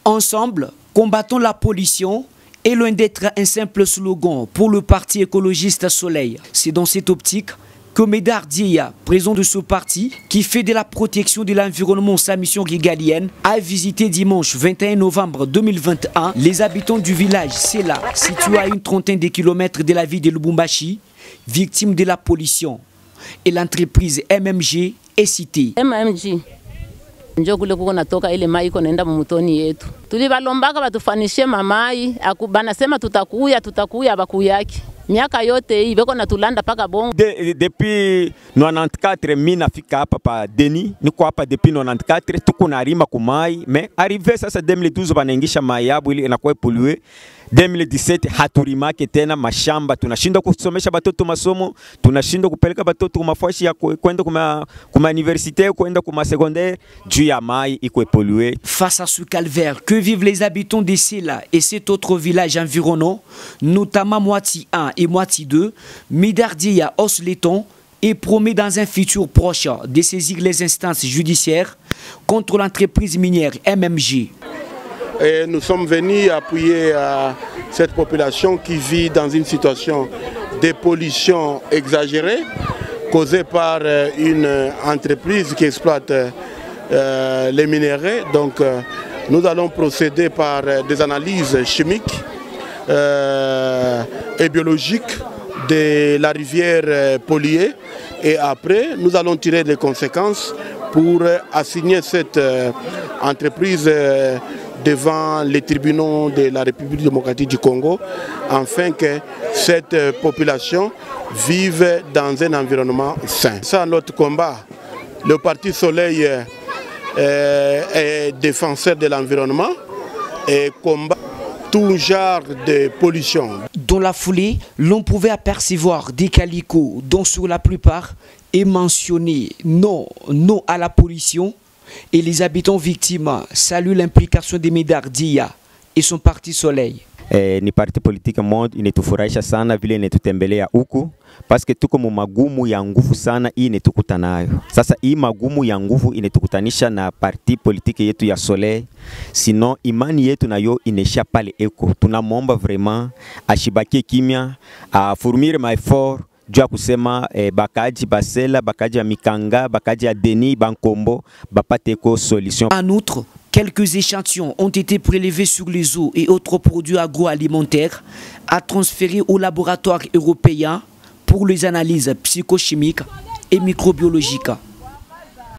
Ensemble, combattons la pollution est loin d'être un simple slogan pour le parti écologiste Soleil. C'est dans cette optique que Médard Diéya, président de ce parti, qui fait de la protection de l'environnement sa mission régalienne, a visité dimanche 21 novembre 2021 les habitants du village Sela, situé à une trentaine de kilomètres de la ville de Lubumbashi, victime de la pollution. Et l'entreprise MMG est citée. MMG. Njoo kule kuko natoka ile mai iko naenda mumutoni yetu. Tulibalombaka batufanishe mamai, banasema tutakuya bakuyaki. Miaka yote hii beko natulanda paka bongo. Depuis 94 mimi nafika hapa pa Deni, niko hapa depuis 94 tuko na rima kumai, mais arrivé sasa 2012 banaingisha mai yabu ile inakuwa pollué. 2017 haturimake tena mashamba, tunashindwa kusomesha batoto masomo, tunashindwa kupeleka batoto kwa mafashi ya kwenda kuma université, kwenda kuma secondaire, juu ya mai iko pollué. Face à ce calvaire que vivent les habitants de Sela et cet autre village environnant, notamment Moiti 1 et Moiti 2, Médard Diéya hausse les tons et promet dans un futur proche de saisir les instances judiciaires contre l'entreprise minière MMG. Et nous sommes venus appuyer cette population qui vit dans une situation de pollution exagérée causée par une entreprise qui exploite les minéraux. Donc nous allons procéder par des analyses chimiques et biologiques de la rivière polluée et après nous allons tirer des conséquences pour assigner cette entreprise devant les tribunaux de la République démocratique du Congo, afin que cette population vive dans un environnement sain. C'est notre combat. Le Parti Soleil est défenseur de l'environnement et combat tout genre de pollution. Dans la foulée, l'on pouvait apercevoir des calicots dont sur la plupart est mentionné non à la pollution. Et les habitants victimes saluent l'implication de Médard Diéya et son parti Soleil. Ni parti politique moja inatufurahisha sana vile inatutembelea huku parce que tuko mu magumu ya nguvu sana hii inetukuta nayo. Sasa hii magumu ya nguvu inetukutanisha na parti politique yetu ya Soleil. Sinon imani yetu nayo inesha pale eko. Tunamwomba vraiment ashibakie kimya, afurumire maeffort jua kusema bakaji basela, bakaji ya Mikanga, bakaji ya Deni, Bankombo, bapate ko solution. En outre, quelques échantillons ont été prélevés sur les eaux et autres produits agroalimentaires à transférer au laboratoire européen pour les analyses psychochimiques et microbiologiques.